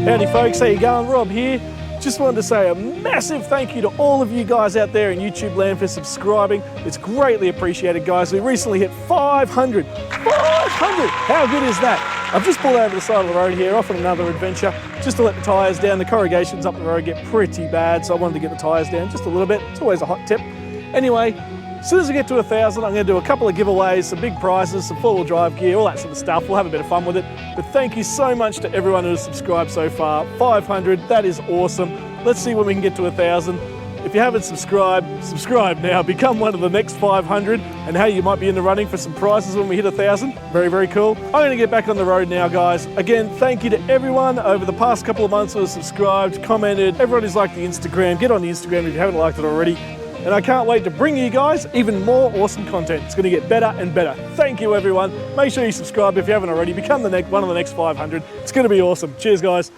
Howdy folks, how you going? Rob here. Just wanted to say a massive thank you to all of you guys out there in YouTube land for subscribing. It's greatly appreciated, guys. We recently hit 500. 500! How good is that? I've just pulled over the side of the road here, off on another adventure, just to let the tyres down. The corrugations up the road get pretty bad, so I wanted to get the tyres down just a little bit. It's always a hot tip. Anyway, as soon as we get to 1,000, I'm going to do a couple of giveaways, some big prizes, some four-wheel drive gear, all that sort of stuff. We'll have a bit of fun with it. But thank you so much to everyone who has subscribed so far. 500, that is awesome. Let's see when we can get to 1,000. If you haven't subscribed, subscribe now. Become one of the next 500, and hey, you might be in the running for some prizes when we hit 1,000. Very, very cool. I'm going to get back on the road now, guys. Again, thank you to everyone over the past couple of months who has subscribed, commented. Everyone who's liked the Instagram. Get on the Instagram if you haven't liked it already. And I can't wait to bring you guys even more awesome content. It's going to get better and better. Thank you, everyone. Make sure you subscribe if you haven't already. Become one of the next 500. It's going to be awesome. Cheers, guys.